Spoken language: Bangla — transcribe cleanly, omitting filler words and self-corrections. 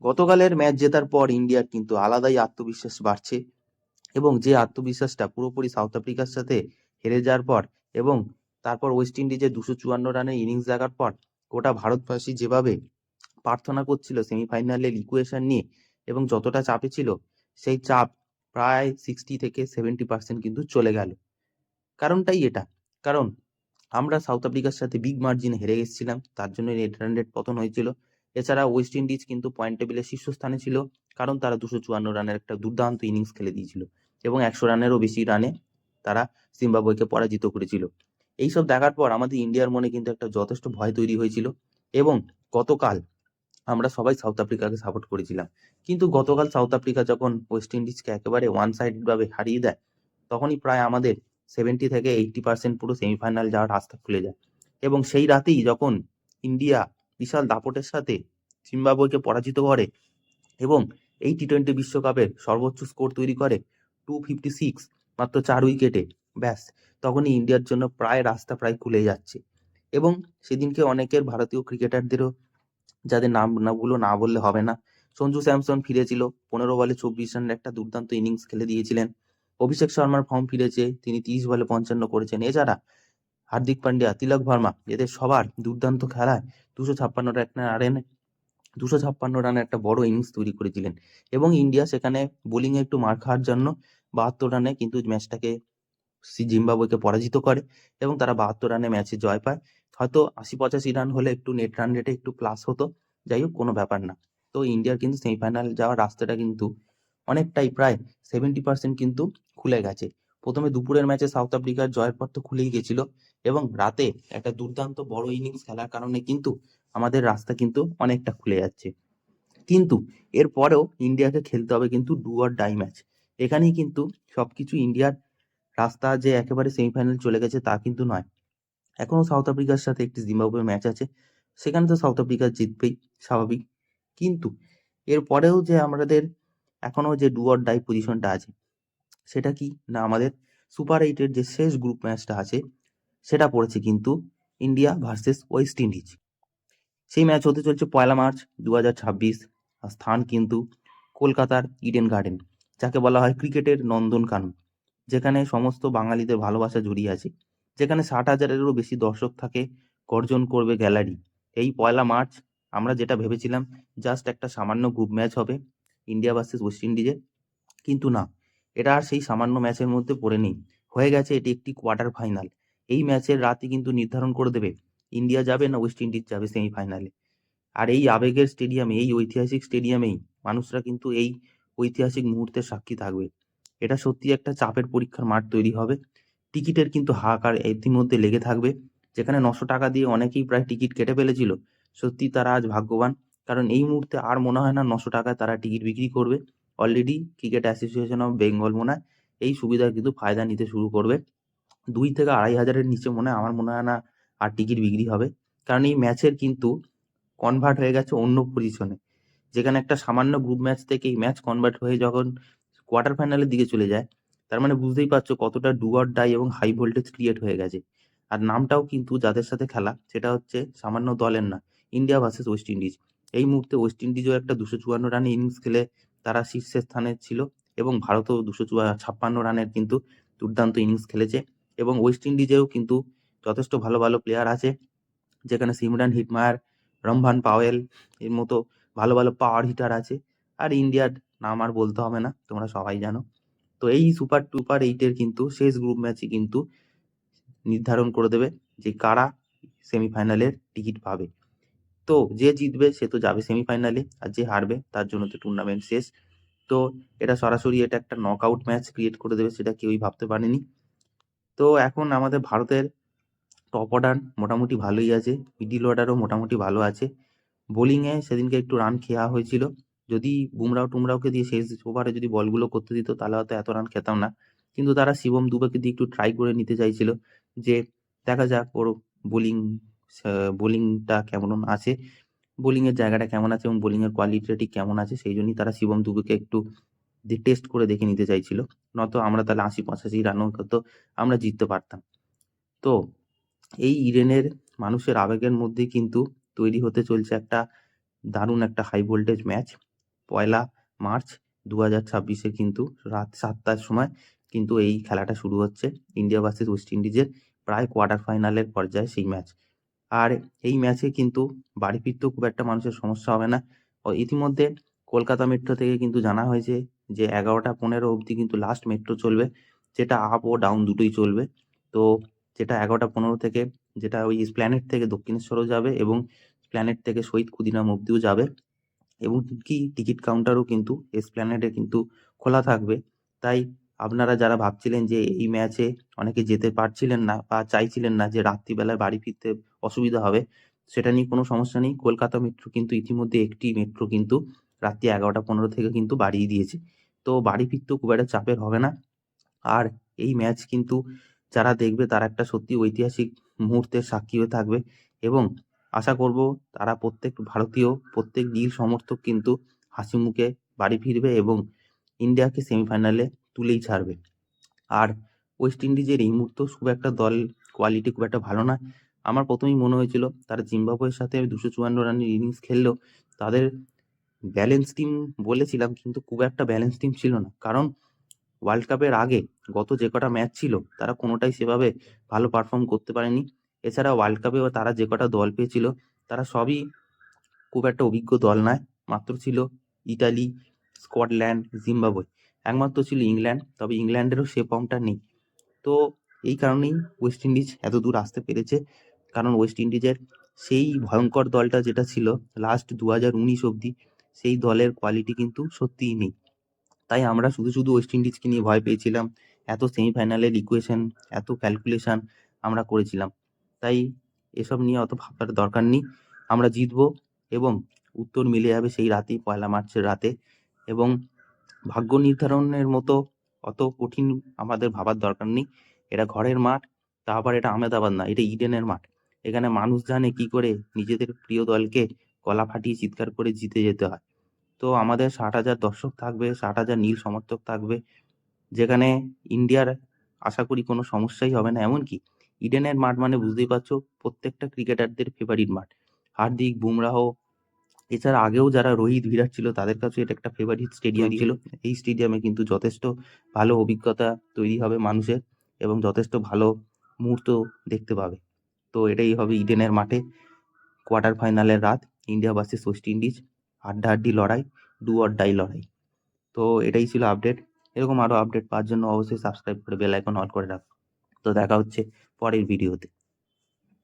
গতকালের ম্যাচ জেতার পর ইন্ডিয়ার কিন্তু আলাদাই আত্মবিশ্বাস বাড়ছে, এবং যে আত্মবিশ্বাসটা পুরোপুরি সাউথ আফ্রিকার সাথে হেরে যাওয়ার পর এবং তারপর ওয়েস্ট ইন্ডিজের 254 রানের ইনিংস দেখার পর গোটা ভারতবাসী যেভাবে প্রার্থনা করছিল সেমিফাইনালের ইকুয়েশন নিয়ে, এবং যতটা চাপে ছিল সেই চাপ প্রায় 60 থেকে 70% কিন্তু চলে গেল। কারণটাই এটা, কারণ আমরা সাউথ আফ্রিকার সাথে বিগ মার্জিনে হেরে গেছিলাম, তার জন্য নেট রান রেট পতন হয়েছিল। এছাড়া ওয়েস্ট ইন্ডিজ কিন্তু পয়েন্ট টেবিলের শীর্ষস্থানে ছিল, কারণ তারা 254 রানের একটা দুর্দান্ত ইনিংস খেলে দিয়েছিল এবং 100 রানেরও বেশি রানে তারা জিম্বাবুয়েকে পরাজিত করেছিল। এইসব দেখার পর আমাদের ইন্ডিয়ার মনে কিন্তু একটা যথেষ্ট ভয় তৈরি হয়েছিল, এবং গতকাল আমরা সবাই সাউথ আফ্রিকাকে সাপোর্ট করেছিলাম। কিন্তু গতকাল সাউথ আফ্রিকা যখন ওয়েস্ট ইন্ডিজকে একেবারে ওয়ান সাইডেড ভাবে হারিয়ে দেয়, তখনই প্রায় আমাদের 70 থেকে 80% পুরো সেমিফাইনাল যাওয়ার রাস্তা খুলে যায়। এবং সেই রাতেই যখন ইন্ডিয়া বিশাল দাপটের সাথে জিম্বাবুয়েকে পরাজিত করে এবং এই টি-20 বিশ্বকাপের সর্বোচ্চ স্কোর তৈরি করে 256 মাত্র 4 উইকেটে, ব্যাস তখনই ইন্ডিয়ার জন্য রাস্তা প্রায় খুলে যাচ্ছে। এবং সেদিনকে অনেকের ভারতীয় ক্রিকেটারদেরও, যাদের নামগুলো না বললে হবে না, সঞ্জু স্যামসন ফিরেছিল, 15 বলে 24 রানের একটা দুর্দান্ত ইনিংস খেলে দিয়েছিলেন। অভিষেক শর্মার ফর্ম ফিরেছে, তিনি 30 বলে 55 করেছেন। এছাড়া হার্দিক পান্ডিয়া, তিলক ভার্মা, এদের সবার দুর্দান্ত খেলায় 256 রানের একটা বড় ইনিংস তৈরি করেছিলেন। এবং ইন্ডিয়া সেখানে বোলিং এ একটু মার খাওয়ার জন্য 72 রানে কিন্তু ম্যাচটাকে জিম্বাবুয়েকে পরাজিত করে, এবং তারা 72 রানে ম্যাচে জয় পায়। হয়তো 80-85 রান হলে একটু নেট রান রেটে একটু প্লাস হতো, যাই হোক কোনো ব্যাপার না। তো ইন্ডিয়ার কিন্তু সেমিফাইনাল যাওয়ার রাস্তাটা কিন্তু অনেকটাই প্রায় 70% কিন্তু খুলে গেছে। প্রথমে দুপুরের ম্যাচে সাউথ আফ্রিকার জয়ের পর তো খুলেই গেছিল, এবং রাতে একটা দুর্দান্ত বড় ইনিংস খেলার কারণে কিন্তু আমাদের রাস্তা কিন্তু অনেকটা খুলে যাচ্ছে। কিন্তু এরপরেও ইন্ডিয়াকে খেলতে হবে কিন্তু ডু অর ডাই ম্যাচ। এখানেই কিন্তু সবকিছু ইন্ডিয়ার রাস্তা যে একেবারে সেমিফাইনাল চলে গেছে তা কিন্তু নয়। এখনো সাউথ আফ্রিকার সাথে একটি জিম্বাবুয়ে ম্যাচ আছে, সেখানে তো সাউথ আফ্রিকা জিতবেই, স্বাভাবিক। কিন্তু এরপরেও যে আমাদের এখনো যে ডু অর ডাই পজিশনটা আছে, সেটা কি না, আমাদের সুপার 8-এর যে শেষ গ্রুপ ম্যাচটা আছে সেটা পড়েছে কিন্তু ইন্ডিয়া ভার্সেস ওয়েস্ট ইন্ডিজ। সেই ম্যাচ হতে চলছে 1 মার্চ 2026। আর স্থান কিন্তু কলকাতার ইডেন গার্ডেন, যাকে বলা হয় ক্রিকেটের নন্দনকানন, যেখানে সমস্ত বাঙালিদের ভালোবাসা জড়িয়ে আছে, যেখানে 60,000-এরও বেশি দর্শক থাকে, গর্জন করবে গ্যালারি। এই 1 মার্চ আমরা যেটা ভেবেছিলাম জাস্ট একটা সামান্য গ্রুপ ম্যাচ হবে ইন্ডিয়া ভার্সেস ওয়েস্ট ইন্ডিজের, কিন্তু না, এটা আর সেই সামান্য ম্যাচের মধ্যে পড়ে নেই, হয়ে গেছে এটি একটি কোয়ার্টার ফাইনাল। এই ম্যাচের রাতই কিন্তু নির্ধারণ করে দেবে ইন্ডিয়া যাবে না ওয়েস্ট ইন্ডিজ যাবে সেমিফাইনালে। আর এই আবেগের স্টেডিয়ামে, এই ঐতিহাসিক স্টেডিয়ামেই মানুষরা কিন্তু এই ঐতিহাসিক মুহূর্তের সাক্ষী থাকবে। এটা সত্যি একটা চাপের পরীক্ষার মাঠ তৈরি হবে। টিকিটের কিন্তু হাহাকার ইতিমধ্যে লেগে থাকবে, যেখানে 900 টাকা দিয়ে অনেকেই প্রায় টিকিট কেটে ফেলেছিল। সত্যি তারা আজ ভাগ্যবান, কারণ এই মুহূর্তে আর মনে হয় না 900 টাকায় তারা টিকিট বিক্রি করবে। Already cricket association of Bengal মনে হয় এই সুবিধার কিন্তু ফায়দা নিতে শুরু করবে। 2 থেকে 2,500-এর নিচে আমার মনে হয় না আর টিকিট বিক্রি হবে, কারণ এই ম্যাচের কিন্তু কনভার্ট হয়ে গেছে অন্য পজিশনে। যেখানে একটা সামান্য গ্রুপ ম্যাচ থেকে এই ম্যাচ কনভার্ট হয়ে যখন কোয়ার্টার ফাইনালের দিকে চলে যায়, তার মানে বুঝতেই পারছো কতটা ডু অর ডাই এবং হাই ভোল্টেজ ক্রিয়েট হয়ে গেছে। আর নামটাও কিন্তু যাদের সাথে খেলা সেটা হচ্ছে সামান্য দলের না, ইন্ডিয়া ভার্সেস ওয়েস্ট ইন্ডিজ। এই মুহূর্তে ওয়েস্ট ইন্ডিজও একটা 254 রানে ইনিংস খেলে তারা শীর্ষের স্থানে ছিল, এবং ভারতও 256 রানের কিন্তু দুর্দান্ত ইনিংস খেলেছে। এবং ওয়েস্ট ইন্ডিজেও কিন্তু যথেষ্ট ভালো ভালো প্লেয়ার আছে, যেখানে সিমরান হিটমায়ার, রমভান পাওয়েল এর মতো ভালো ভালো পাওয়ার হিটার আছে। আর ইন্ডিয়ার নাম আর বলতে হবে না, তোমরা সবাই জানো। তো এই সুপার টুপার 8-এর কিন্তু শেষ গ্রুপ ম্যাচই কিন্তু নির্ধারণ করে দেবে যে কারা সেমিফাইনালের টিকিট পাবে। তো যে জিতবে সে তো যাবে সেমিফাইনালে, আর যে হারবে তার জন্য তো টুর্নামেন্ট শেষ। তো এটা সরাসরি এটা একটা নকআউট ম্যাচ ক্রিয়েট করে দেবে, সেটা কেউই ভাবতে পারেনি। তো এখন আমাদের ভারতের টপ অর্ডার মোটামুটি ভালোই আছে, মিডিল অর্ডারও মোটামুটি ভালো আছে। বোলিংয়ে সেদিনকে একটু রান খেয়া হয়েছিল, যদি বুমরাওকে দিয়ে শেষ ওভারে যদি বলগুলো করতে দিত তাহলে হয়তো এত রান খেতাম না। কিন্তু তারা শিবম দুবেকে দিয়ে একটু ট্রাই করে নিতে চাইছিল, যে দেখা যাক ওর বোলিং বোলিংটা কেমন আছে, বোলিংয়ের জায়গাটা কেমন আছে এবং বোলিংয়ের কোয়ালিটিটা ঠিক কেমন আছে, সেই জন্যই তারা শিবম দুবেকে একটু টেস্ট করে দেখে নিতে চাইছিল। নয়তো আমরা তাহলে 80-85 রানও হয়তো আমরা জিততে পারতাম। তো এই ইডেনের মানুষের আবেগের মধ্যে কিন্তু তৈরি হতে চলছে একটা দারুণ একটা হাই ভোল্টেজ ম্যাচ, পয়লা মার্চ 2026-এ কিন্তু রাত 7টার সময় কিন্তু এই খেলাটা শুরু হচ্ছে, ইন্ডিয়া ভার্সেস ওয়েস্ট ইন্ডিজের প্রায় কোয়ার্টার ফাইনালের পর্যায়ে সেই ম্যাচ। আর এই ম্যাচে কিন্তু বাড়ি ফিরতেও খুব একটা মানুষের সমস্যা হবে না। ইতিমধ্যে কলকাতা মেট্রো থেকে কিন্তু জানা হয়েছে যে 11টা 15 অবধি কিন্তু লাস্ট মেট্রো চলবে, যেটা আপ ও ডাউন দুটোই চলবে। তো যেটা 11টা 15 থেকে যেটা ওই এসপ্ল্যানেড থেকে দক্ষিণেশ্বরও যাবে এবং এসপ্ল্যানেড থেকে শহীদ ক্ষুদিরাম অবধিও যাবে, এবং কি টিকিট কাউন্টারও কিন্তু এসপ্ল্যানেডে কিন্তু খোলা থাকবে। তাই আপনারা যারা ভাবছিলেন যে এই ম্যাচে অনেকে যেতে পারছিলেন না বা চাইছিলেন না যে রাত্রিবেলায় বাড়ি ফিরতে অসুবিধা হবে, সেটা নিয়ে কোনো সমস্যা নেই। কলকাতা মেট্রো কিন্তু ইতিমধ্যে একটি মেট্রো কিন্তু রাত্রি 11টা 15 থেকে কিন্তু বাড়িয়ে দিয়েছে। তো বাড়ি ফিরতেও খুব একটা চাপের হবে না। আর এই ম্যাচ কিন্তু যারা দেখবে তারা একটা সত্যি ঐতিহাসিক মুহূর্তের সাক্ষী হয়ে থাকবে, এবং আশা করব তারা প্রত্যেক ভারতীয়, প্রত্যেক নীল সমর্থক কিন্তু হাসি মুখে বাড়ি ফিরবে এবং ইন্ডিয়াকে সেমিফাইনালে তুলেই ছাড়বে। আর ওয়েস্ট ইন্ডিজের এই মুহূর্তে খুব একটা দল কোয়ালিটি খুব একটা ভালো না। আমার প্রথমেই মনে হয়েছিল তারা জিম্বাবুয়ের সাথে 254 রানের ইনিংস খেললেও তাদের ব্যালেন্স টিম বলেছিলাম, কিন্তু খুব একটা ব্যালেন্স টিম ছিল না। কারণ ওয়ার্ল্ড কাপের আগে গত যে কটা ম্যাচ ছিল তারা কোনোটাই সেভাবে ভালো পারফর্ম করতে পারেনি। এছাড়া ওয়ার্ল্ড কাপেও তারা যে কটা দল পেয়েছিল তারা সবই খুব একটা অভিজ্ঞ দল নয়। মাত্র ছিল ইতালি, স্কটল্যান্ড, জিম্বাবুয়ে, একমাত্র ছিল ইংল্যান্ড, তবে ইংল্যান্ডেরও সে ফর্মটা নেই। তো এই কারণেই ওয়েস্ট ইন্ডিজ এত দূর আসতে পেরেছে, কারণ ওয়েস্ট ইন্ডিজের সেই ভয়ঙ্কর দলটা যেটা ছিল লাস্ট 2019 অবধি, সেই দলের কোয়ালিটি কিন্তু সত্যিই নেই। তাই আমরা শুধু শুধু ওয়েস্ট ইন্ডিজকে নিয়ে ভয় পেয়েছিলাম, এত সেমিফাইনালের ইকুয়েশন, এত ক্যালকুলেশন আমরা করেছিলাম। তাই এসব নিয়ে অত ভাববার দরকার নেই। আমরা জিতবো এবং উত্তর মিলে যাবে সেই রাতেই, পয়লা মার্চের রাতে। এবং ভাগ্য নির্ধারণের মতো অত কঠিন আমাদের ভাবার দরকার নেই। এটা ঘরের মাঠ, তা আবার এটা আহমেদাবাদ না, এটা ইডেনের মাঠ। এখানে মানুষ জানে কি করে নিজেদের প্রিয় দলকে গলা ফাটিয়ে চিৎকার করে জিতে যেতে হয়। তো আমাদের 60,000 দর্শক থাকবে, 60,000 নীল সমর্থক থাকবে, যেখানে ইন্ডিয়ার আশা করি কোনো সমস্যাই হবে না। এমনকি ইডেনের মাঠ মানে বুঝতেই পারছো প্রত্যেকটা ক্রিকেটারদের ফেভারিট মাঠ। হার্দিক, বুমরাহ, এছাড়া আগেও যারা রোহিত, বিরাট ছিল তাদের কাছে এটা একটা ফেভারিট স্টেডিয়াম ছিল। এই স্টেডিয়ামে কিন্তু যথেষ্ট ভালো অভিজ্ঞতা তৈরি হবে মানুষের, এবং যথেষ্ট ভালো মুহূর্ত দেখতে পাবে। তো এটাই হবে ইডেনের মাঠে কোয়ার্টার ফাইনালের রাত, ইন্ডিয়া ভার্সেস ওয়েস্ট ইন্ডিজ, হাড্ডাহাড্ডি লড়াই, ডু অর ডাই লড়াই। তো এটাই ছিল আপডেট। এরকম আরো আপডেট পাওয়ার জন্য অবশ্যই সাবস্ক্রাইব করে বেল আইকন অন করে রাখো। তো দেখা হচ্ছে পরের ভিডিওতে।